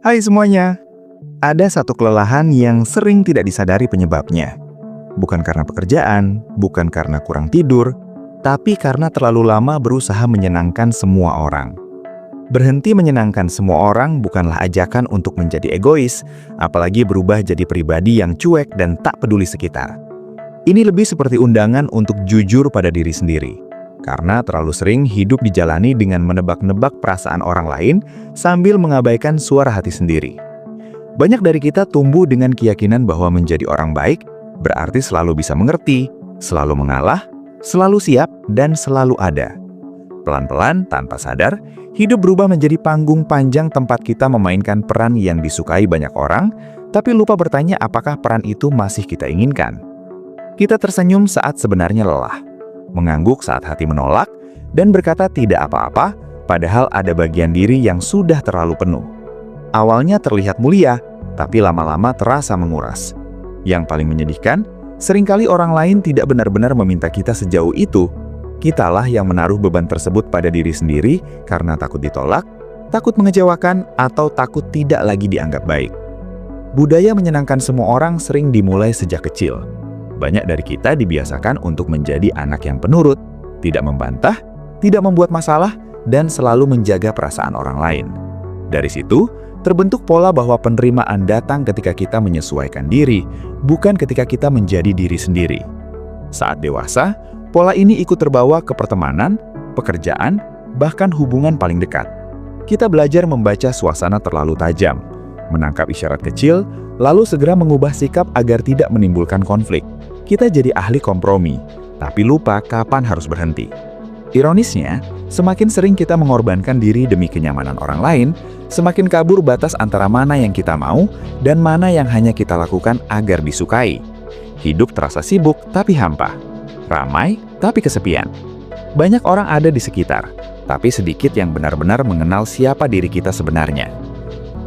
Hai semuanya, ada satu kelelahan yang sering tidak disadari penyebabnya. Bukan karena pekerjaan, bukan karena kurang tidur, tapi karena terlalu lama berusaha menyenangkan semua orang. Berhenti menyenangkan semua orang bukanlah ajakan untuk menjadi egois, apalagi berubah jadi pribadi yang cuek dan tak peduli sekitar. Ini lebih seperti undangan untuk jujur pada diri sendiri. Karena terlalu sering hidup dijalani dengan menebak-nebak perasaan orang lain sambil mengabaikan suara hati sendiri. Banyak dari kita tumbuh dengan keyakinan bahwa menjadi orang baik berarti selalu bisa mengerti, selalu mengalah, selalu siap, dan selalu ada. Pelan-pelan, tanpa sadar, hidup berubah menjadi panggung panjang tempat kita memainkan peran yang disukai banyak orang, tapi lupa bertanya apakah peran itu masih kita inginkan. Kita tersenyum saat sebenarnya lelah, mengangguk saat hati menolak, dan berkata tidak apa-apa, padahal ada bagian diri yang sudah terlalu penuh. Awalnya terlihat mulia, tapi lama-lama terasa menguras. Yang paling menyedihkan, seringkali orang lain tidak benar-benar meminta kita sejauh itu. Kitalah yang menaruh beban tersebut pada diri sendiri karena takut ditolak, takut mengecewakan, atau takut tidak lagi dianggap baik. Budaya menyenangkan semua orang sering dimulai sejak kecil. Banyak dari kita dibiasakan untuk menjadi anak yang penurut, tidak membantah, tidak membuat masalah, dan selalu menjaga perasaan orang lain. Dari situ, terbentuk pola bahwa penerimaan datang ketika kita menyesuaikan diri, bukan ketika kita menjadi diri sendiri. Saat dewasa, pola ini ikut terbawa ke pertemanan, pekerjaan, bahkan hubungan paling dekat. Kita belajar membaca suasana terlalu tajam, menangkap isyarat kecil, lalu segera mengubah sikap agar tidak menimbulkan konflik. Kita jadi ahli kompromi, tapi lupa kapan harus berhenti. Ironisnya, semakin sering kita mengorbankan diri demi kenyamanan orang lain, semakin kabur batas antara mana yang kita mau dan mana yang hanya kita lakukan agar disukai. Hidup terasa sibuk tapi hampa, ramai tapi kesepian. Banyak orang ada di sekitar, tapi sedikit yang benar-benar mengenal siapa diri kita sebenarnya.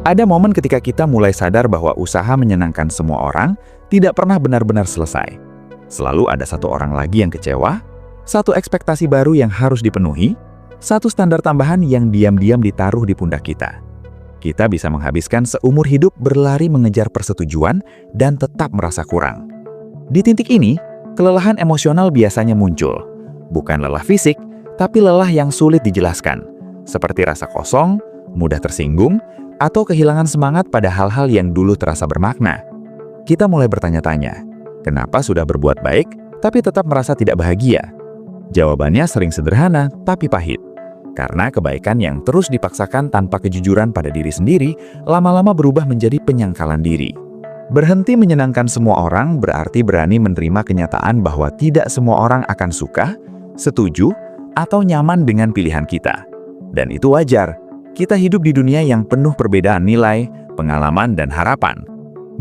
Ada momen ketika kita mulai sadar bahwa usaha menyenangkan semua orang tidak pernah benar-benar selesai. Selalu ada satu orang lagi yang kecewa, satu ekspektasi baru yang harus dipenuhi, satu standar tambahan yang diam-diam ditaruh di pundak kita. Kita bisa menghabiskan seumur hidup berlari mengejar persetujuan dan tetap merasa kurang. Di titik ini, kelelahan emosional biasanya muncul. Bukan lelah fisik, tapi lelah yang sulit dijelaskan. Seperti rasa kosong, mudah tersinggung, atau kehilangan semangat pada hal-hal yang dulu terasa bermakna. Kita mulai bertanya-tanya, kenapa sudah berbuat baik, tapi tetap merasa tidak bahagia? Jawabannya sering sederhana, tapi pahit. Karena kebaikan yang terus dipaksakan tanpa kejujuran pada diri sendiri, lama-lama berubah menjadi penyangkalan diri. Berhenti menyenangkan semua orang berarti berani menerima kenyataan bahwa tidak semua orang akan suka, setuju, atau nyaman dengan pilihan kita. Dan itu wajar. Kita hidup di dunia yang penuh perbedaan nilai, pengalaman, dan harapan.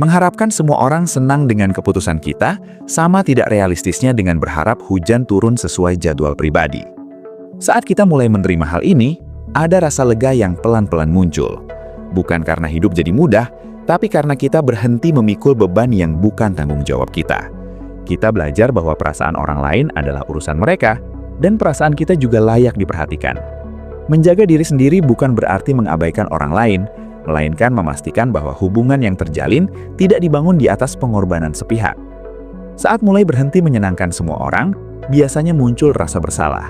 Mengharapkan semua orang senang dengan keputusan kita sama tidak realistisnya dengan berharap hujan turun sesuai jadwal pribadi. Saat kita mulai menerima hal ini, ada rasa lega yang pelan-pelan muncul. Bukan karena hidup jadi mudah, tapi karena kita berhenti memikul beban yang bukan tanggung jawab kita. Kita belajar bahwa perasaan orang lain adalah urusan mereka, dan perasaan kita juga layak diperhatikan. Menjaga diri sendiri bukan berarti mengabaikan orang lain, melainkan memastikan bahwa hubungan yang terjalin tidak dibangun di atas pengorbanan sepihak. Saat mulai berhenti menyenangkan semua orang, biasanya muncul rasa bersalah.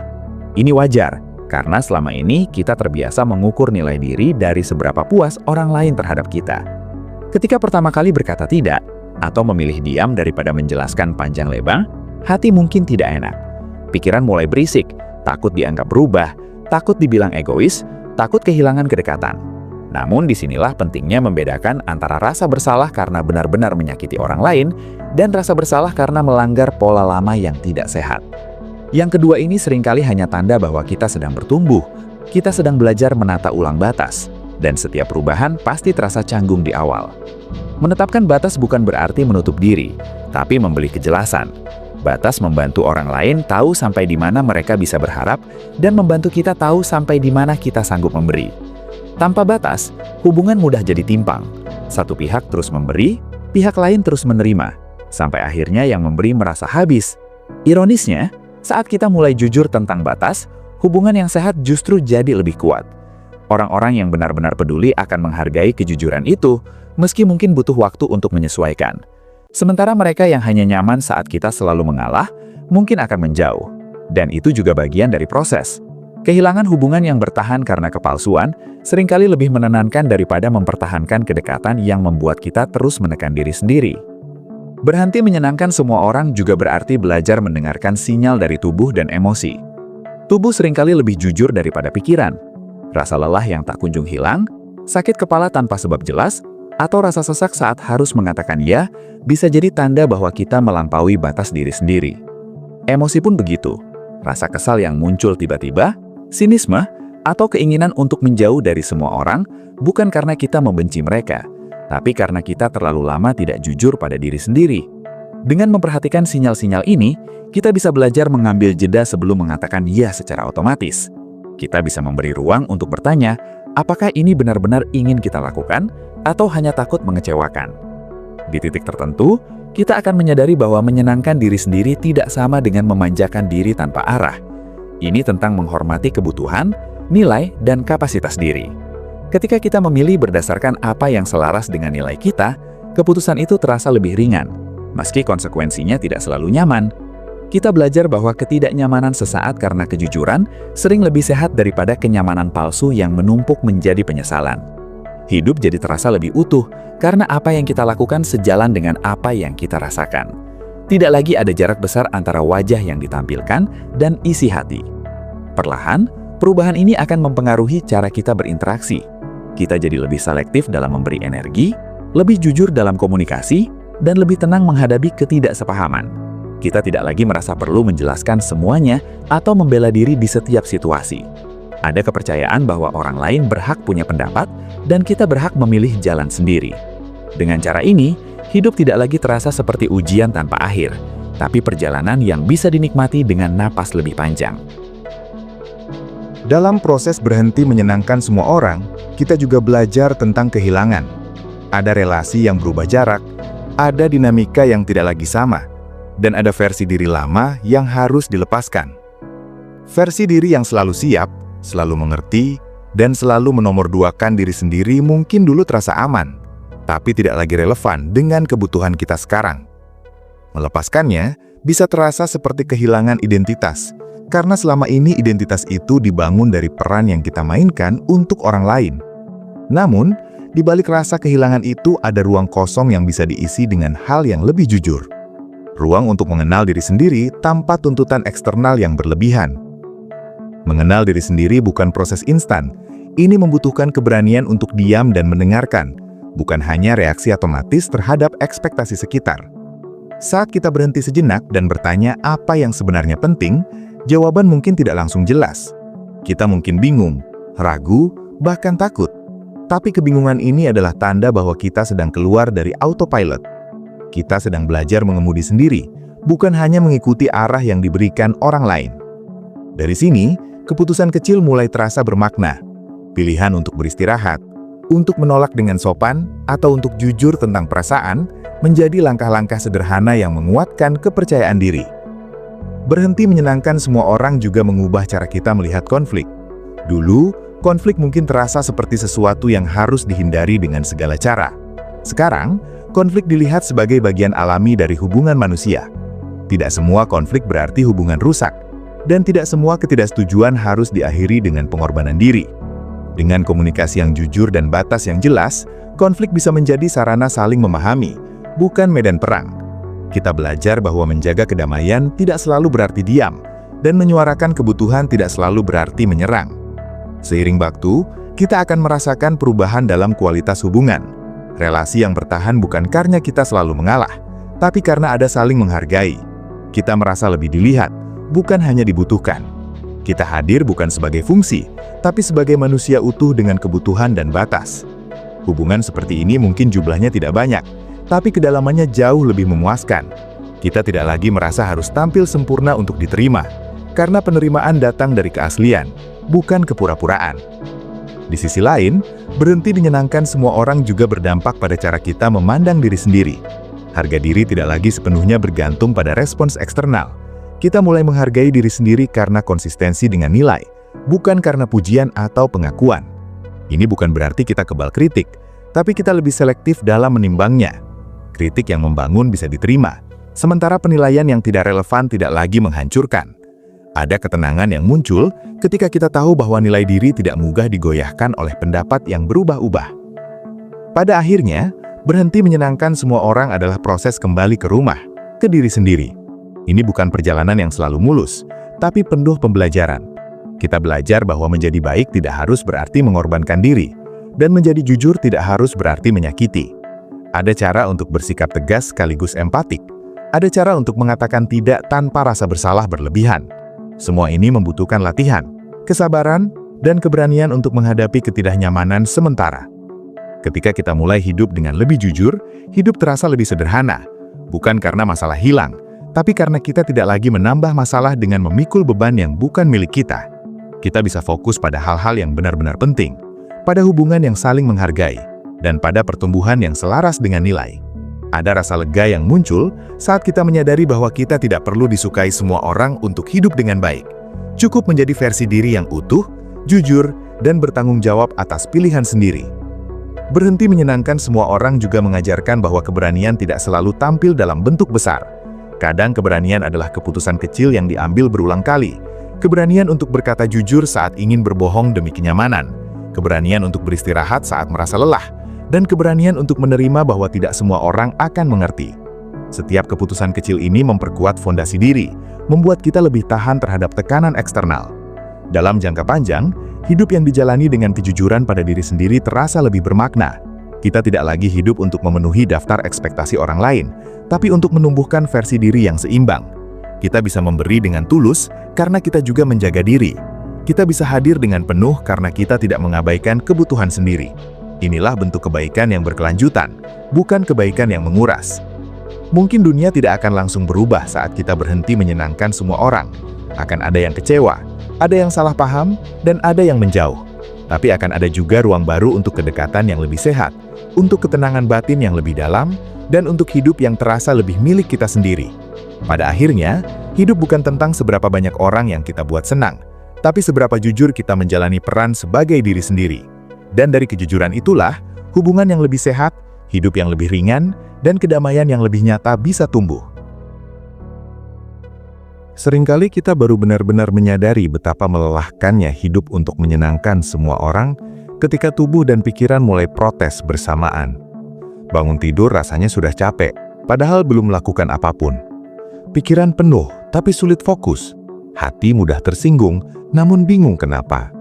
Ini wajar, karena selama ini kita terbiasa mengukur nilai diri dari seberapa puas orang lain terhadap kita. Ketika pertama kali berkata tidak, atau memilih diam daripada menjelaskan panjang lebar, hati mungkin tidak enak. Pikiran mulai berisik, takut dianggap berubah, takut dibilang egois, takut kehilangan kedekatan. Namun disinilah pentingnya membedakan antara rasa bersalah karena benar-benar menyakiti orang lain dan rasa bersalah karena melanggar pola lama yang tidak sehat. Yang kedua ini seringkali hanya tanda bahwa kita sedang bertumbuh, kita sedang belajar menata ulang batas, dan setiap perubahan pasti terasa canggung di awal. Menetapkan batas bukan berarti menutup diri, tapi memberi kejelasan. Batas membantu orang lain tahu sampai di mana mereka bisa berharap dan membantu kita tahu sampai di mana kita sanggup memberi. Tanpa batas, hubungan mudah jadi timpang. Satu pihak terus memberi, pihak lain terus menerima, sampai akhirnya yang memberi merasa habis. Ironisnya, saat kita mulai jujur tentang batas, hubungan yang sehat justru jadi lebih kuat. Orang-orang yang benar-benar peduli akan menghargai kejujuran itu, meski mungkin butuh waktu untuk menyesuaikan. Sementara mereka yang hanya nyaman saat kita selalu mengalah, mungkin akan menjauh. Dan itu juga bagian dari proses. Kehilangan hubungan yang bertahan karena kepalsuan seringkali lebih menenangkan daripada mempertahankan kedekatan yang membuat kita terus menekan diri sendiri. Berhenti menyenangkan semua orang juga berarti belajar mendengarkan sinyal dari tubuh dan emosi. Tubuh seringkali lebih jujur daripada pikiran. Rasa lelah yang tak kunjung hilang, sakit kepala tanpa sebab jelas, atau rasa sesak saat harus mengatakan ya, bisa jadi tanda bahwa kita melampaui batas diri sendiri. Emosi pun begitu. Rasa kesal yang muncul tiba-tiba, sinisme, atau keinginan untuk menjauh dari semua orang bukan karena kita membenci mereka, tapi karena kita terlalu lama tidak jujur pada diri sendiri. Dengan memperhatikan sinyal-sinyal ini, kita bisa belajar mengambil jeda sebelum mengatakan ya secara otomatis. Kita bisa memberi ruang untuk bertanya, apakah ini benar-benar ingin kita lakukan atau hanya takut mengecewakan. Di titik tertentu, kita akan menyadari bahwa menyenangkan diri sendiri tidak sama dengan memanjakan diri tanpa arah. Ini tentang menghormati kebutuhan, nilai, dan kapasitas diri. Ketika kita memilih berdasarkan apa yang selaras dengan nilai kita, keputusan itu terasa lebih ringan. Meski konsekuensinya tidak selalu nyaman, kita belajar bahwa ketidaknyamanan sesaat karena kejujuran sering lebih sehat daripada kenyamanan palsu yang menumpuk menjadi penyesalan. Hidup jadi terasa lebih utuh karena apa yang kita lakukan sejalan dengan apa yang kita rasakan. Tidak lagi ada jarak besar antara wajah yang ditampilkan dan isi hati. Perlahan, perubahan ini akan mempengaruhi cara kita berinteraksi. Kita jadi lebih selektif dalam memberi energi, lebih jujur dalam komunikasi, dan lebih tenang menghadapi ketidaksepahaman. Kita tidak lagi merasa perlu menjelaskan semuanya atau membela diri di setiap situasi. Ada kepercayaan bahwa orang lain berhak punya pendapat, dan kita berhak memilih jalan sendiri. Dengan cara ini, hidup tidak lagi terasa seperti ujian tanpa akhir, tapi perjalanan yang bisa dinikmati dengan napas lebih panjang. Dalam proses berhenti menyenangkan semua orang, kita juga belajar tentang kehilangan. Ada relasi yang berubah jarak, ada dinamika yang tidak lagi sama, dan ada versi diri lama yang harus dilepaskan. Versi diri yang selalu siap, selalu mengerti, dan selalu menomorduakan diri sendiri mungkin dulu terasa aman, tapi tidak lagi relevan dengan kebutuhan kita sekarang. Melepaskannya bisa terasa seperti kehilangan identitas, karena selama ini identitas itu dibangun dari peran yang kita mainkan untuk orang lain. Namun, di balik rasa kehilangan itu ada ruang kosong yang bisa diisi dengan hal yang lebih jujur. Ruang untuk mengenal diri sendiri tanpa tuntutan eksternal yang berlebihan. Mengenal diri sendiri bukan proses instan. Ini membutuhkan keberanian untuk diam dan mendengarkan, bukan hanya reaksi otomatis terhadap ekspektasi sekitar. Saat kita berhenti sejenak dan bertanya apa yang sebenarnya penting, jawaban mungkin tidak langsung jelas. Kita mungkin bingung, ragu, bahkan takut. Tapi kebingungan ini adalah tanda bahwa kita sedang keluar dari autopilot. Kita sedang belajar mengemudi sendiri, bukan hanya mengikuti arah yang diberikan orang lain. Dari sini, keputusan kecil mulai terasa bermakna. Pilihan untuk beristirahat, untuk menolak dengan sopan, atau untuk jujur tentang perasaan, menjadi langkah-langkah sederhana yang menguatkan kepercayaan diri. Berhenti menyenangkan semua orang juga mengubah cara kita melihat konflik. Dulu, konflik mungkin terasa seperti sesuatu yang harus dihindari dengan segala cara. Sekarang, konflik dilihat sebagai bagian alami dari hubungan manusia. Tidak semua konflik berarti hubungan rusak, dan tidak semua ketidaksetujuan harus diakhiri dengan pengorbanan diri. Dengan komunikasi yang jujur dan batas yang jelas, konflik bisa menjadi sarana saling memahami, bukan medan perang. Kita belajar bahwa menjaga kedamaian tidak selalu berarti diam, dan menyuarakan kebutuhan tidak selalu berarti menyerang. Seiring waktu, kita akan merasakan perubahan dalam kualitas hubungan. Relasi yang bertahan bukan karena kita selalu mengalah, tapi karena ada saling menghargai. Kita merasa lebih dilihat, bukan hanya dibutuhkan. Kita hadir bukan sebagai fungsi, tapi sebagai manusia utuh dengan kebutuhan dan batas. Hubungan seperti ini mungkin jumlahnya tidak banyak, tapi kedalamannya jauh lebih memuaskan. Kita tidak lagi merasa harus tampil sempurna untuk diterima, karena penerimaan datang dari keaslian, bukan kepura-puraan. Di sisi lain, berhenti menyenangkan semua orang juga berdampak pada cara kita memandang diri sendiri. Harga diri tidak lagi sepenuhnya bergantung pada respons eksternal. Kita mulai menghargai diri sendiri karena konsistensi dengan nilai, bukan karena pujian atau pengakuan. Ini bukan berarti kita kebal kritik, tapi kita lebih selektif dalam menimbangnya. Kritik yang membangun bisa diterima, sementara penilaian yang tidak relevan tidak lagi menghancurkan. Ada ketenangan yang muncul ketika kita tahu bahwa nilai diri tidak mudah digoyahkan oleh pendapat yang berubah-ubah. Pada akhirnya, berhenti menyenangkan semua orang adalah proses kembali ke rumah, ke diri sendiri. Ini bukan perjalanan yang selalu mulus, tapi penuh pembelajaran. Kita belajar bahwa menjadi baik tidak harus berarti mengorbankan diri, dan menjadi jujur tidak harus berarti menyakiti. Ada cara untuk bersikap tegas sekaligus empatik. Ada cara untuk mengatakan tidak tanpa rasa bersalah berlebihan. Semua ini membutuhkan latihan, kesabaran, dan keberanian untuk menghadapi ketidaknyamanan sementara. Ketika kita mulai hidup dengan lebih jujur, hidup terasa lebih sederhana. Bukan karena masalah hilang, tapi karena kita tidak lagi menambah masalah dengan memikul beban yang bukan milik kita. Kita bisa fokus pada hal-hal yang benar-benar penting, pada hubungan yang saling menghargai, dan pada pertumbuhan yang selaras dengan nilai. Ada rasa lega yang muncul saat kita menyadari bahwa kita tidak perlu disukai semua orang untuk hidup dengan baik. Cukup menjadi versi diri yang utuh, jujur, dan bertanggung jawab atas pilihan sendiri. Berhenti menyenangkan semua orang juga mengajarkan bahwa keberanian tidak selalu tampil dalam bentuk besar. Kadang keberanian adalah keputusan kecil yang diambil berulang kali. Keberanian untuk berkata jujur saat ingin berbohong demi kenyamanan. Keberanian untuk beristirahat saat merasa lelah. Dan keberanian untuk menerima bahwa tidak semua orang akan mengerti. Setiap keputusan kecil ini memperkuat fondasi diri, membuat kita lebih tahan terhadap tekanan eksternal. Dalam jangka panjang, hidup yang dijalani dengan kejujuran pada diri sendiri terasa lebih bermakna. Kita tidak lagi hidup untuk memenuhi daftar ekspektasi orang lain, tapi untuk menumbuhkan versi diri yang seimbang. Kita bisa memberi dengan tulus karena kita juga menjaga diri. Kita bisa hadir dengan penuh karena kita tidak mengabaikan kebutuhan sendiri. Inilah bentuk kebaikan yang berkelanjutan, bukan kebaikan yang menguras. Mungkin dunia tidak akan langsung berubah saat kita berhenti menyenangkan semua orang. Akan ada yang kecewa, ada yang salah paham, dan ada yang menjauh. Tapi akan ada juga ruang baru untuk kedekatan yang lebih sehat, untuk ketenangan batin yang lebih dalam, dan untuk hidup yang terasa lebih milik kita sendiri. Pada akhirnya, hidup bukan tentang seberapa banyak orang yang kita buat senang, tapi seberapa jujur kita menjalani peran sebagai diri sendiri. Dan dari kejujuran itulah, hubungan yang lebih sehat, hidup yang lebih ringan, dan kedamaian yang lebih nyata bisa tumbuh. Seringkali kita baru benar-benar menyadari betapa melelahkannya hidup untuk menyenangkan semua orang ketika tubuh dan pikiran mulai protes bersamaan. Bangun tidur rasanya sudah capek, padahal belum melakukan apapun. Pikiran penuh, tapi sulit fokus. Hati mudah tersinggung, namun bingung kenapa.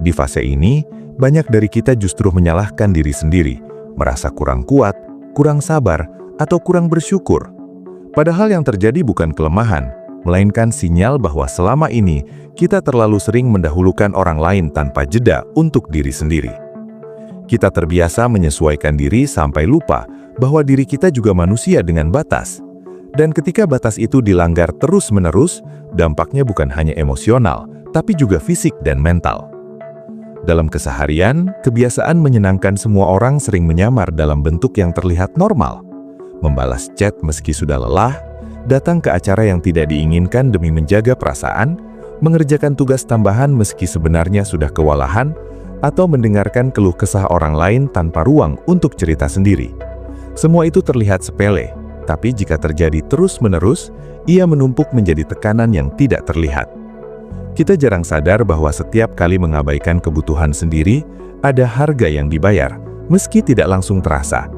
Di fase ini, banyak dari kita justru menyalahkan diri sendiri, merasa kurang kuat, kurang sabar, atau kurang bersyukur. Padahal yang terjadi bukan kelemahan, melainkan sinyal bahwa selama ini kita terlalu sering mendahulukan orang lain tanpa jeda untuk diri sendiri. Kita terbiasa menyesuaikan diri sampai lupa bahwa diri kita juga manusia dengan batas. Dan ketika batas itu dilanggar terus-menerus, dampaknya bukan hanya emosional, tapi juga fisik dan mental. Dalam keseharian, kebiasaan menyenangkan semua orang sering menyamar dalam bentuk yang terlihat normal. Membalas chat meski sudah lelah, datang ke acara yang tidak diinginkan demi menjaga perasaan, mengerjakan tugas tambahan meski sebenarnya sudah kewalahan, atau mendengarkan keluh kesah orang lain tanpa ruang untuk cerita sendiri. Semua itu terlihat sepele. Tapi jika terjadi terus-menerus, ia menumpuk menjadi tekanan yang tidak terlihat. Kita jarang sadar bahwa setiap kali mengabaikan kebutuhan sendiri, ada harga yang dibayar, meski tidak langsung terasa.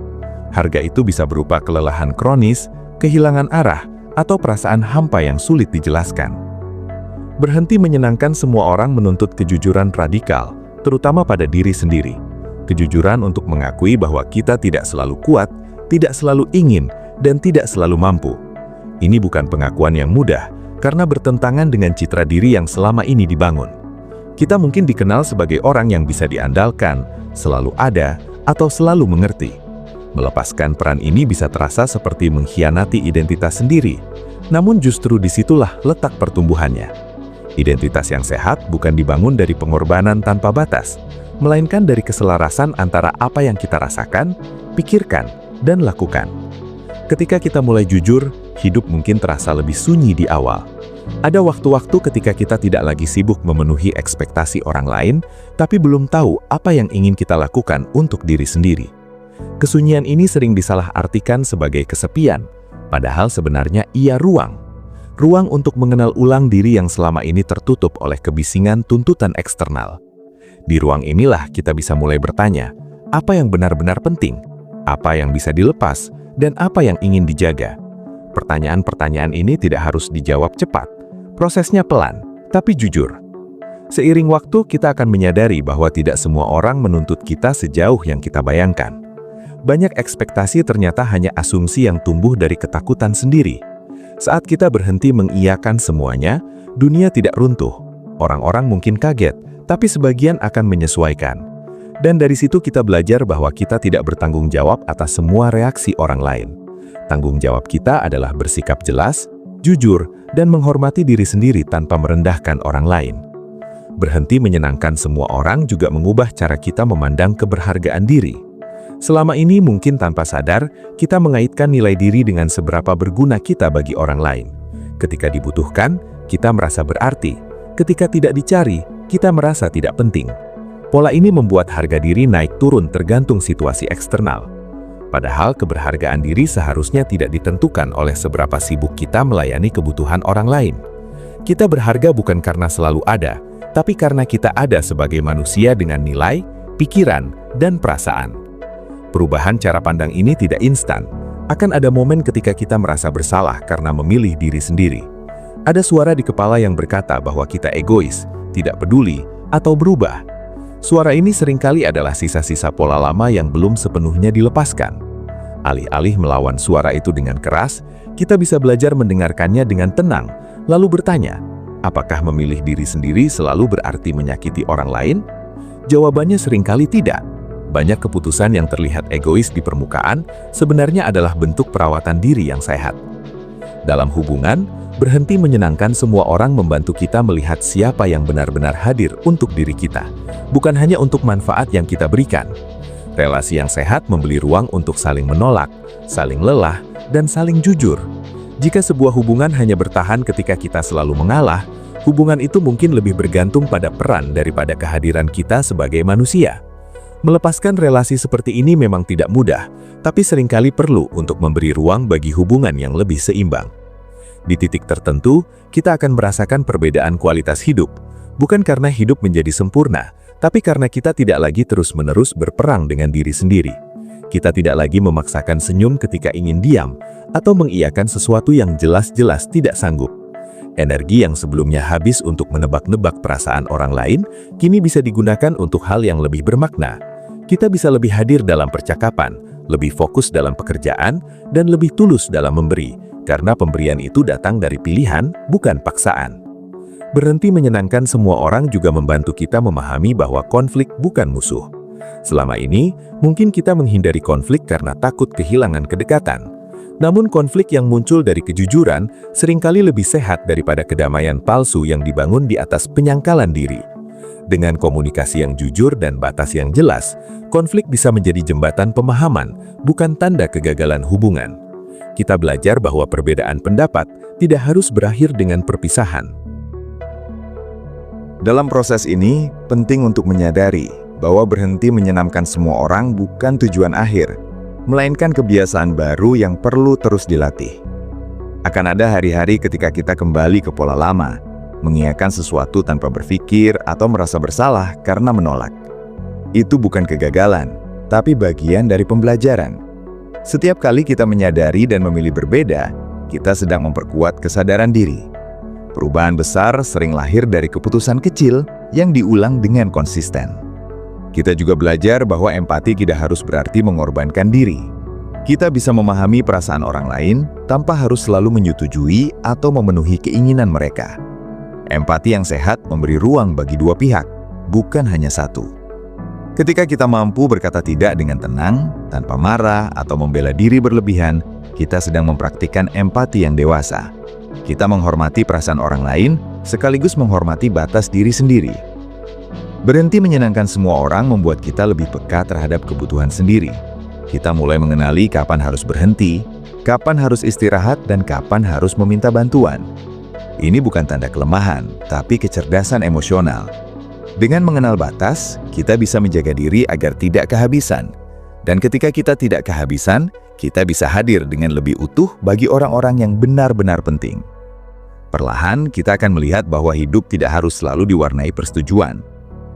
Harga itu bisa berupa kelelahan kronis, kehilangan arah, atau perasaan hampa yang sulit dijelaskan. Berhenti menyenangkan semua orang menuntut kejujuran radikal, terutama pada diri sendiri. Kejujuran untuk mengakui bahwa kita tidak selalu kuat, tidak selalu ingin, dan tidak selalu mampu. Ini bukan pengakuan yang mudah, karena bertentangan dengan citra diri yang selama ini dibangun. Kita mungkin dikenal sebagai orang yang bisa diandalkan, selalu ada, atau selalu mengerti. Melepaskan peran ini bisa terasa seperti mengkhianati identitas sendiri, namun justru disitulah letak pertumbuhannya. Identitas yang sehat bukan dibangun dari pengorbanan tanpa batas, melainkan dari keselarasan antara apa yang kita rasakan, pikirkan, dan lakukan. Ketika kita mulai jujur, hidup mungkin terasa lebih sunyi di awal. Ada waktu-waktu ketika kita tidak lagi sibuk memenuhi ekspektasi orang lain, tapi belum tahu apa yang ingin kita lakukan untuk diri sendiri. Kesunyian ini sering disalahartikan sebagai kesepian, padahal sebenarnya ia ruang. Ruang untuk mengenal ulang diri yang selama ini tertutup oleh kebisingan tuntutan eksternal. Di ruang inilah kita bisa mulai bertanya, apa yang benar-benar penting, apa yang bisa dilepas, dan apa yang ingin dijaga. Pertanyaan-pertanyaan ini tidak harus dijawab cepat. Prosesnya pelan, tapi jujur. Seiring waktu, kita akan menyadari bahwa tidak semua orang menuntut kita sejauh yang kita bayangkan. Banyak ekspektasi ternyata hanya asumsi yang tumbuh dari ketakutan sendiri. Saat kita berhenti mengiyakan semuanya, dunia tidak runtuh. Orang-orang mungkin kaget, tapi sebagian akan menyesuaikan. Dan dari situ kita belajar bahwa kita tidak bertanggung jawab atas semua reaksi orang lain. Tanggung jawab kita adalah bersikap jelas, jujur, dan menghormati diri sendiri tanpa merendahkan orang lain. Berhenti menyenangkan semua orang juga mengubah cara kita memandang keberhargaan diri. Selama ini mungkin tanpa sadar, kita mengaitkan nilai diri dengan seberapa berguna kita bagi orang lain. Ketika dibutuhkan, kita merasa berarti. Ketika tidak dicari, kita merasa tidak penting. Pola ini membuat harga diri naik turun tergantung situasi eksternal. Padahal keberhargaan diri seharusnya tidak ditentukan oleh seberapa sibuk kita melayani kebutuhan orang lain. Kita berharga bukan karena selalu ada, tapi karena kita ada sebagai manusia dengan nilai, pikiran, dan perasaan. Perubahan cara pandang ini tidak instan. Akan ada momen ketika kita merasa bersalah karena memilih diri sendiri. Ada suara di kepala yang berkata bahwa kita egois, tidak peduli, atau berubah. Suara ini seringkali adalah sisa-sisa pola lama yang belum sepenuhnya dilepaskan. Alih-alih melawan suara itu dengan keras, kita bisa belajar mendengarkannya dengan tenang, lalu bertanya, apakah memilih diri sendiri selalu berarti menyakiti orang lain? Jawabannya seringkali tidak. Banyak keputusan yang terlihat egois di permukaan sebenarnya adalah bentuk perawatan diri yang sehat. Dalam hubungan, berhenti menyenangkan semua orang membantu kita melihat siapa yang benar-benar hadir untuk diri kita, bukan hanya untuk manfaat yang kita berikan. Relasi yang sehat memberi ruang untuk saling menolak, saling lelah, dan saling jujur. Jika sebuah hubungan hanya bertahan ketika kita selalu mengalah, hubungan itu mungkin lebih bergantung pada peran daripada kehadiran kita sebagai manusia. Melepaskan relasi seperti ini memang tidak mudah, tapi seringkali perlu untuk memberi ruang bagi hubungan yang lebih seimbang. Di titik tertentu, kita akan merasakan perbedaan kualitas hidup, bukan karena hidup menjadi sempurna, tapi karena kita tidak lagi terus-menerus berperang dengan diri sendiri. Kita tidak lagi memaksakan senyum ketika ingin diam, atau mengiyakan sesuatu yang jelas-jelas tidak sanggup. Energi yang sebelumnya habis untuk menebak-nebak perasaan orang lain, kini bisa digunakan untuk hal yang lebih bermakna. Kita bisa lebih hadir dalam percakapan, lebih fokus dalam pekerjaan, dan lebih tulus dalam memberi, karena pemberian itu datang dari pilihan, bukan paksaan. Berhenti menyenangkan semua orang juga membantu kita memahami bahwa konflik bukan musuh. Selama ini, mungkin kita menghindari konflik karena takut kehilangan kedekatan. Namun konflik yang muncul dari kejujuran seringkali lebih sehat daripada kedamaian palsu yang dibangun di atas penyangkalan diri. Dengan komunikasi yang jujur dan batas yang jelas, konflik bisa menjadi jembatan pemahaman, bukan tanda kegagalan hubungan. Kita belajar bahwa perbedaan pendapat tidak harus berakhir dengan perpisahan. Dalam proses ini, penting untuk menyadari bahwa berhenti menyenangkan semua orang bukan tujuan akhir, melainkan kebiasaan baru yang perlu terus dilatih. Akan ada hari-hari ketika kita kembali ke pola lama, mengiyakan sesuatu tanpa berpikir atau merasa bersalah karena menolak. Itu bukan kegagalan, tapi bagian dari pembelajaran. Setiap kali kita menyadari dan memilih berbeda, kita sedang memperkuat kesadaran diri. Perubahan besar sering lahir dari keputusan kecil yang diulang dengan konsisten. Kita juga belajar bahwa empati tidak harus berarti mengorbankan diri. Kita bisa memahami perasaan orang lain tanpa harus selalu menyetujui atau memenuhi keinginan mereka. Empati yang sehat memberi ruang bagi dua pihak, bukan hanya satu. Ketika kita mampu berkata tidak dengan tenang, tanpa marah atau membela diri berlebihan, kita sedang mempraktikkan empati yang dewasa. Kita menghormati perasaan orang lain, sekaligus menghormati batas diri sendiri. Berhenti menyenangkan semua orang membuat kita lebih peka terhadap kebutuhan sendiri. Kita mulai mengenali kapan harus berhenti, kapan harus istirahat, dan kapan harus meminta bantuan. Ini bukan tanda kelemahan, tapi kecerdasan emosional. Dengan mengenal batas, kita bisa menjaga diri agar tidak kehabisan. Dan ketika kita tidak kehabisan, kita bisa hadir dengan lebih utuh bagi orang-orang yang benar-benar penting. Perlahan, kita akan melihat bahwa hidup tidak harus selalu diwarnai persetujuan.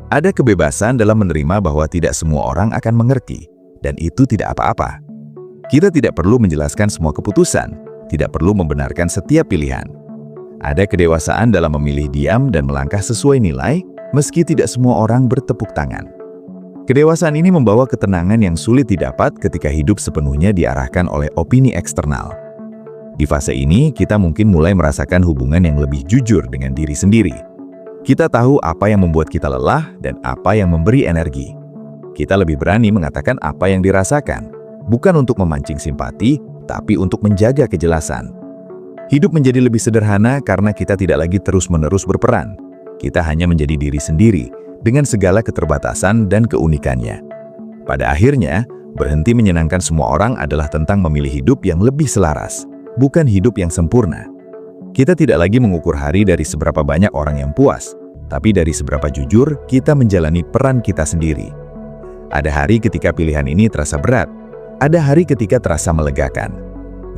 Ada kebebasan dalam menerima bahwa tidak semua orang akan mengerti, dan itu tidak apa-apa. Kita tidak perlu menjelaskan semua keputusan, tidak perlu membenarkan setiap pilihan. Ada kedewasaan dalam memilih diam dan melangkah sesuai nilai, meski tidak semua orang bertepuk tangan. Kedewasaan ini membawa ketenangan yang sulit didapat ketika hidup sepenuhnya diarahkan oleh opini eksternal. Di fase ini, kita mungkin mulai merasakan hubungan yang lebih jujur dengan diri sendiri. Kita tahu apa yang membuat kita lelah dan apa yang memberi energi. Kita lebih berani mengatakan apa yang dirasakan, bukan untuk memancing simpati, tapi untuk menjaga kejelasan. Hidup menjadi lebih sederhana karena kita tidak lagi terus-menerus berperan. Kita hanya menjadi diri sendiri dengan segala keterbatasan dan keunikannya. Pada akhirnya, berhenti menyenangkan semua orang adalah tentang memilih hidup yang lebih selaras, bukan hidup yang sempurna. Kita tidak lagi mengukur hari dari seberapa banyak orang yang puas, tapi dari seberapa jujur kita menjalani peran kita sendiri. Ada hari ketika pilihan ini terasa berat, ada hari ketika terasa melegakan.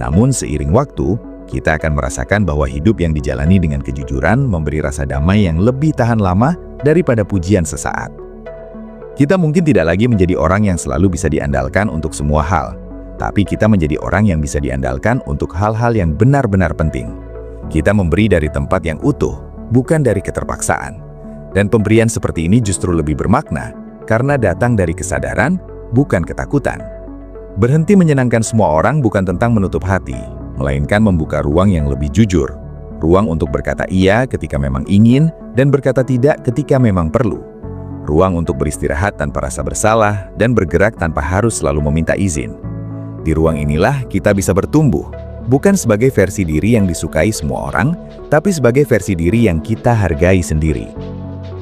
Namun seiring waktu, kita akan merasakan bahwa hidup yang dijalani dengan kejujuran memberi rasa damai yang lebih tahan lama daripada pujian sesaat. Kita mungkin tidak lagi menjadi orang yang selalu bisa diandalkan untuk semua hal, tapi kita menjadi orang yang bisa diandalkan untuk hal-hal yang benar-benar penting. Kita memberi dari tempat yang utuh, bukan dari keterpaksaan. Dan pemberian seperti ini justru lebih bermakna, karena datang dari kesadaran, bukan ketakutan. Berhenti menyenangkan semua orang bukan tentang menutup hati, melainkan membuka ruang yang lebih jujur. Ruang untuk berkata iya ketika memang ingin, dan berkata tidak ketika memang perlu. Ruang untuk beristirahat tanpa rasa bersalah, dan bergerak tanpa harus selalu meminta izin. Di ruang inilah kita bisa bertumbuh, bukan sebagai versi diri yang disukai semua orang, tapi sebagai versi diri yang kita hargai sendiri.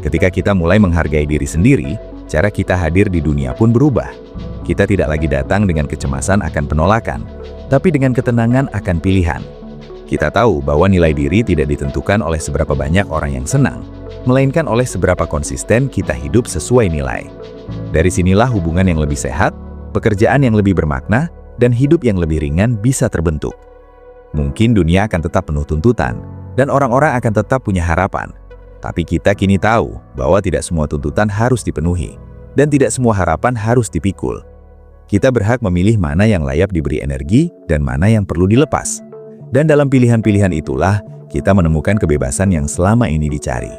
Ketika kita mulai menghargai diri sendiri, cara kita hadir di dunia pun berubah. Kita tidak lagi datang dengan kecemasan akan penolakan, tapi dengan ketenangan akan pilihan. Kita tahu bahwa nilai diri tidak ditentukan oleh seberapa banyak orang yang senang, melainkan oleh seberapa konsisten kita hidup sesuai nilai. Dari sinilah hubungan yang lebih sehat, pekerjaan yang lebih bermakna, dan hidup yang lebih ringan bisa terbentuk. Mungkin dunia akan tetap penuh tuntutan, dan orang-orang akan tetap punya harapan. Tapi kita kini tahu bahwa tidak semua tuntutan harus dipenuhi, dan tidak semua harapan harus dipikul. Kita berhak memilih mana yang layak diberi energi dan mana yang perlu dilepas. Dan dalam pilihan-pilihan itulah, kita menemukan kebebasan yang selama ini dicari.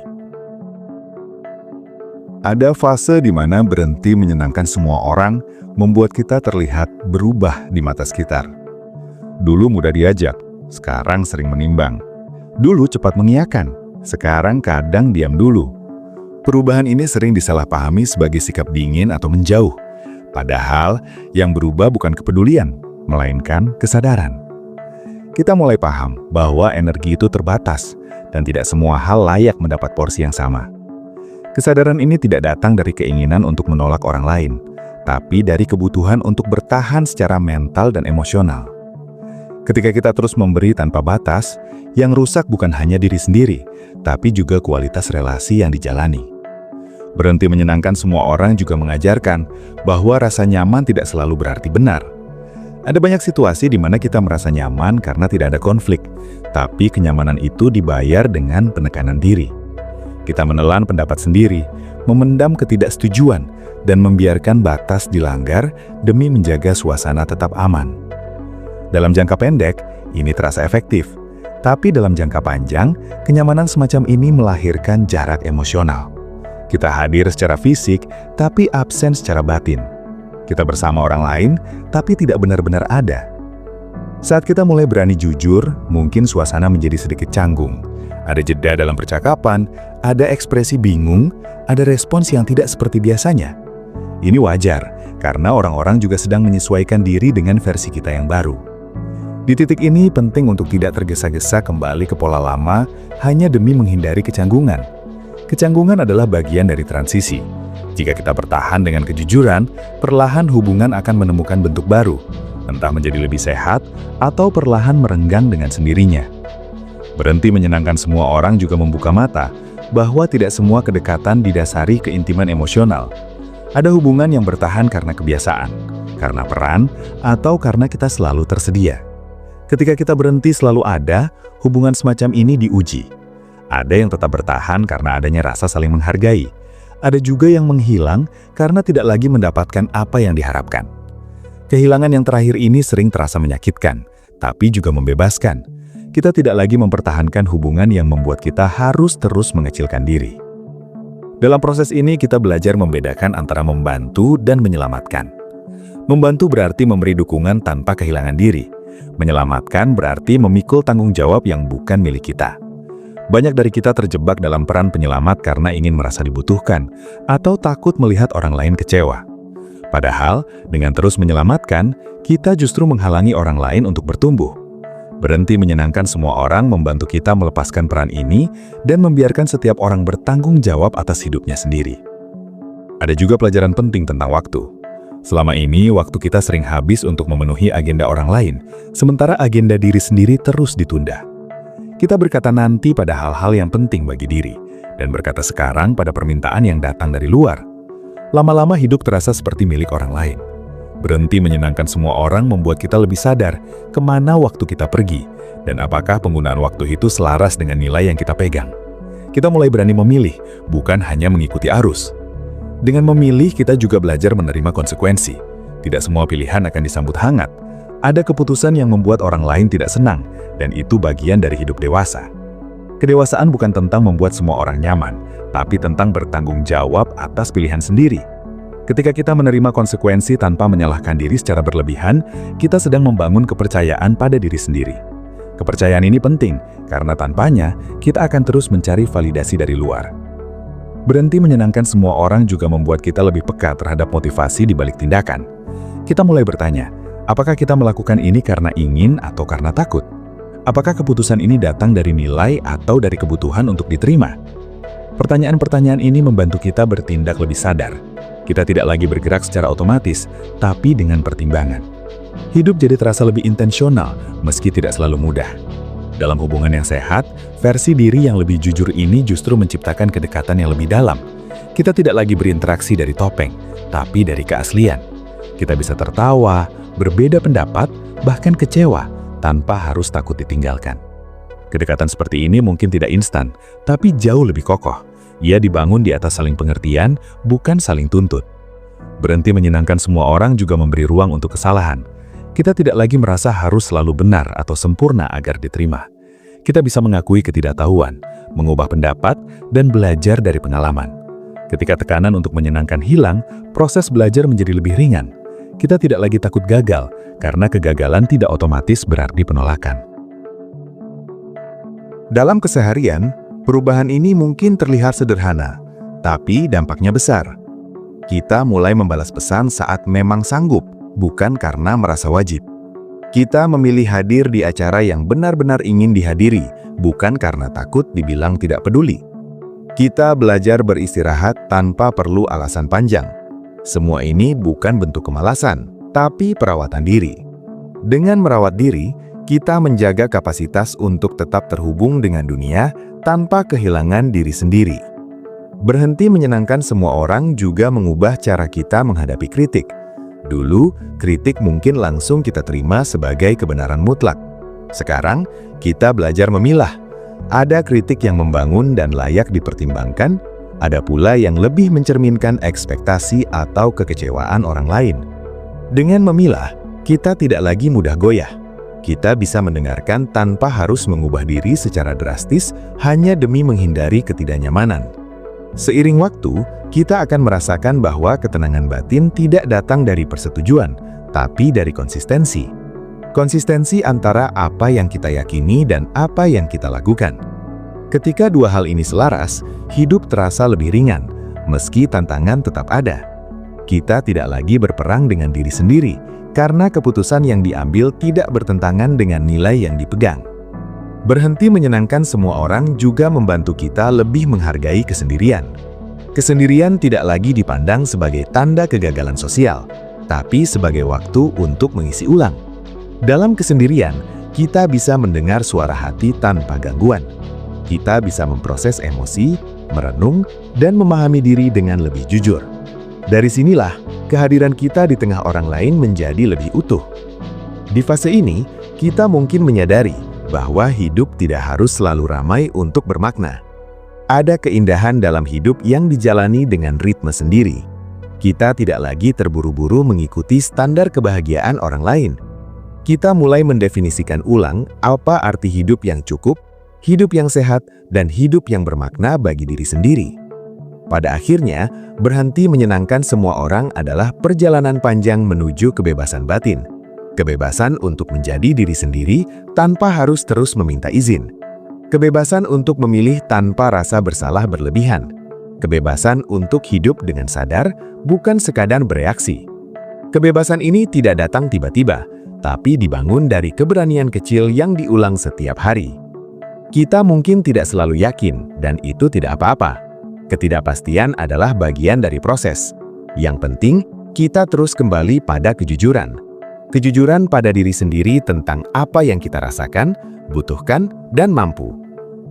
Ada fase di mana berhenti menyenangkan semua orang membuat kita terlihat berubah di mata sekitar. Dulu mudah diajak, sekarang sering menimbang. Dulu cepat mengiyakan, sekarang kadang diam dulu. Perubahan ini sering disalahpahami sebagai sikap dingin atau menjauh. Padahal yang berubah bukan kepedulian, melainkan kesadaran. Kita mulai paham bahwa energi itu terbatas dan tidak semua hal layak mendapat porsi yang sama. Kesadaran ini tidak datang dari keinginan untuk menolak orang lain, tapi dari kebutuhan untuk bertahan secara mental dan emosional. Ketika kita terus memberi tanpa batas, yang rusak bukan hanya diri sendiri, tapi juga kualitas relasi yang dijalani. Berhenti menyenangkan semua orang juga mengajarkan bahwa rasa nyaman tidak selalu berarti benar. Ada banyak situasi di mana kita merasa nyaman karena tidak ada konflik, tapi kenyamanan itu dibayar dengan penekanan diri. Kita menelan pendapat sendiri, memendam ketidaksetujuan, dan membiarkan batas dilanggar demi menjaga suasana tetap aman. Dalam jangka pendek, ini terasa efektif. Tapi dalam jangka panjang, kenyamanan semacam ini melahirkan jarak emosional. Kita hadir secara fisik, tapi absen secara batin. Kita bersama orang lain, tapi tidak benar-benar ada. Saat kita mulai berani jujur, mungkin suasana menjadi sedikit canggung. Ada jeda dalam percakapan, ada ekspresi bingung, ada respons yang tidak seperti biasanya. Ini wajar, karena orang-orang juga sedang menyesuaikan diri dengan versi kita yang baru. Di titik ini penting untuk tidak tergesa-gesa kembali ke pola lama hanya demi menghindari kecanggungan. Kecanggungan adalah bagian dari transisi. Jika kita bertahan dengan kejujuran, perlahan hubungan akan menemukan bentuk baru, entah menjadi lebih sehat atau perlahan merenggang dengan sendirinya. Berhenti menyenangkan semua orang juga membuka mata bahwa tidak semua kedekatan didasari keintiman emosional. Ada hubungan yang bertahan karena kebiasaan, karena peran, atau karena kita selalu tersedia. Ketika kita berhenti selalu ada, hubungan semacam ini diuji. Ada yang tetap bertahan karena adanya rasa saling menghargai. Ada juga yang menghilang karena tidak lagi mendapatkan apa yang diharapkan. Kehilangan yang terakhir ini sering terasa menyakitkan, tapi juga membebaskan. Kita tidak lagi mempertahankan hubungan yang membuat kita harus terus mengecilkan diri. Dalam proses ini kita belajar membedakan antara membantu dan menyelamatkan. Membantu berarti memberi dukungan tanpa kehilangan diri. Menyelamatkan berarti memikul tanggung jawab yang bukan milik kita. Banyak dari kita terjebak dalam peran penyelamat karena ingin merasa dibutuhkan atau takut melihat orang lain kecewa. Padahal, dengan terus menyelamatkan, kita justru menghalangi orang lain untuk bertumbuh. Berhenti menyenangkan semua orang membantu kita melepaskan peran ini dan membiarkan setiap orang bertanggung jawab atas hidupnya sendiri. Ada juga pelajaran penting tentang waktu. Selama ini, waktu kita sering habis untuk memenuhi agenda orang lain, sementara agenda diri sendiri terus ditunda. Kita berkata nanti pada hal-hal yang penting bagi diri, dan berkata sekarang pada permintaan yang datang dari luar. Lama-lama hidup terasa seperti milik orang lain. Berhenti menyenangkan semua orang membuat kita lebih sadar kemana waktu kita pergi, dan apakah penggunaan waktu itu selaras dengan nilai yang kita pegang. Kita mulai berani memilih, bukan hanya mengikuti arus. Dengan memilih, kita juga belajar menerima konsekuensi. Tidak semua pilihan akan disambut hangat. Ada keputusan yang membuat orang lain tidak senang, dan itu bagian dari hidup dewasa. Kedewasaan bukan tentang membuat semua orang nyaman, tapi tentang bertanggung jawab atas pilihan sendiri. Ketika kita menerima konsekuensi tanpa menyalahkan diri secara berlebihan, kita sedang membangun kepercayaan pada diri sendiri. Kepercayaan ini penting, karena tanpanya, kita akan terus mencari validasi dari luar. Berhenti menyenangkan semua orang juga membuat kita lebih peka terhadap motivasi di balik tindakan. Kita mulai bertanya, apakah kita melakukan ini karena ingin atau karena takut? Apakah keputusan ini datang dari nilai atau dari kebutuhan untuk diterima? Pertanyaan-pertanyaan ini membantu kita bertindak lebih sadar. Kita tidak lagi bergerak secara otomatis, tapi dengan pertimbangan. Hidup jadi terasa lebih intensional, meski tidak selalu mudah. Dalam hubungan yang sehat, versi diri yang lebih jujur ini justru menciptakan kedekatan yang lebih dalam. Kita tidak lagi berinteraksi dari topeng, tapi dari keaslian. Kita bisa tertawa, berbeda pendapat, bahkan kecewa, tanpa harus takut ditinggalkan. Kedekatan seperti ini mungkin tidak instan, tapi jauh lebih kokoh. Ia dibangun di atas saling pengertian, bukan saling tuntut. Berhenti menyenangkan semua orang juga memberi ruang untuk kesalahan. Kita tidak lagi merasa harus selalu benar atau sempurna agar diterima. Kita bisa mengakui ketidaktahuan, mengubah pendapat, dan belajar dari pengalaman. Ketika tekanan untuk menyenangkan hilang, proses belajar menjadi lebih ringan. Kita tidak lagi takut gagal, karena kegagalan tidak otomatis berarti penolakan. Dalam keseharian, perubahan ini mungkin terlihat sederhana, tapi dampaknya besar. Kita mulai membalas pesan saat memang sanggup, bukan karena merasa wajib. Kita memilih hadir di acara yang benar-benar ingin dihadiri, bukan karena takut dibilang tidak peduli. Kita belajar beristirahat tanpa perlu alasan panjang. Semua ini bukan bentuk kemalasan, tapi perawatan diri. Dengan merawat diri, kita menjaga kapasitas untuk tetap terhubung dengan dunia tanpa kehilangan diri sendiri. Berhenti menyenangkan semua orang juga mengubah cara kita menghadapi kritik. Dulu, kritik mungkin langsung kita terima sebagai kebenaran mutlak. Sekarang, kita belajar memilah. Ada kritik yang membangun dan layak dipertimbangkan, ada pula yang lebih mencerminkan ekspektasi atau kekecewaan orang lain. Dengan memilah, kita tidak lagi mudah goyah. Kita bisa mendengarkan tanpa harus mengubah diri secara drastis hanya demi menghindari ketidaknyamanan. Seiring waktu, kita akan merasakan bahwa ketenangan batin tidak datang dari persetujuan, tapi dari konsistensi. Konsistensi antara apa yang kita yakini dan apa yang kita lakukan. Ketika dua hal ini selaras, hidup terasa lebih ringan, meski tantangan tetap ada. Kita tidak lagi berperang dengan diri sendiri, karena keputusan yang diambil tidak bertentangan dengan nilai yang dipegang. Berhenti menyenangkan semua orang juga membantu kita lebih menghargai kesendirian. Kesendirian tidak lagi dipandang sebagai tanda kegagalan sosial, tapi sebagai waktu untuk mengisi ulang. Dalam kesendirian, Kita bisa mendengar suara hati tanpa gangguan. Kita bisa memproses emosi, merenung, dan memahami diri dengan lebih jujur. Dari sinilah, kehadiran kita di tengah orang lain menjadi lebih utuh. Di fase ini, kita mungkin menyadari bahwa hidup tidak harus selalu ramai untuk bermakna. Ada keindahan dalam hidup yang dijalani dengan ritme sendiri. Kita tidak lagi terburu-buru mengikuti standar kebahagiaan orang lain. Kita mulai mendefinisikan ulang apa arti hidup yang cukup, hidup yang sehat, dan hidup yang bermakna bagi diri sendiri. Pada akhirnya, berhenti menyenangkan semua orang adalah perjalanan panjang menuju kebebasan batin. Kebebasan untuk menjadi diri sendiri tanpa harus terus meminta izin. Kebebasan untuk memilih tanpa rasa bersalah berlebihan. Kebebasan untuk hidup dengan sadar, bukan sekadar bereaksi. Kebebasan ini tidak datang tiba-tiba, tapi dibangun dari keberanian kecil yang diulang setiap hari. Kita mungkin tidak selalu yakin, dan itu tidak apa-apa. Ketidakpastian adalah bagian dari proses. Yang penting, kita terus kembali pada kejujuran. Kejujuran pada diri sendiri tentang apa yang kita rasakan, butuhkan, dan mampu.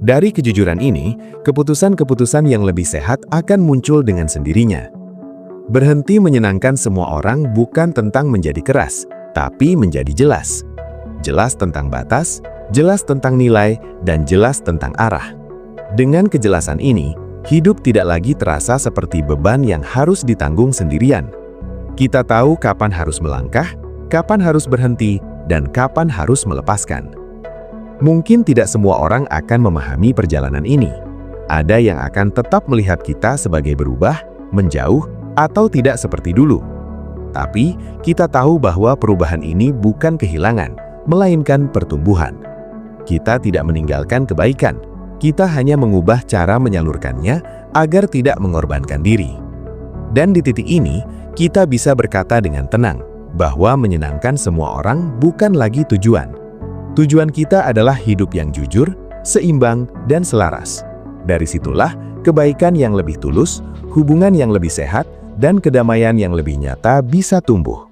Dari kejujuran ini, keputusan-keputusan yang lebih sehat akan muncul dengan sendirinya. Berhenti menyenangkan semua orang bukan tentang menjadi keras, tapi menjadi jelas. Jelas tentang batas, jelas tentang nilai, dan jelas tentang arah. Dengan kejelasan ini, hidup tidak lagi terasa seperti beban yang harus ditanggung sendirian. Kita tahu kapan harus melangkah, kapan harus berhenti, dan kapan harus melepaskan. Mungkin tidak semua orang akan memahami perjalanan ini. Ada yang akan tetap melihat kita sebagai berubah, menjauh, atau tidak seperti dulu. Tapi, kita tahu bahwa perubahan ini bukan kehilangan, melainkan pertumbuhan. Kita tidak meninggalkan kebaikan, kita hanya mengubah cara menyalurkannya agar tidak mengorbankan diri. Dan di titik ini, kita bisa berkata dengan tenang bahwa menyenangkan semua orang bukan lagi tujuan. Tujuan kita adalah hidup yang jujur, seimbang, dan selaras. Dari situlah, kebaikan yang lebih tulus, hubungan yang lebih sehat, dan kedamaian yang lebih nyata bisa tumbuh.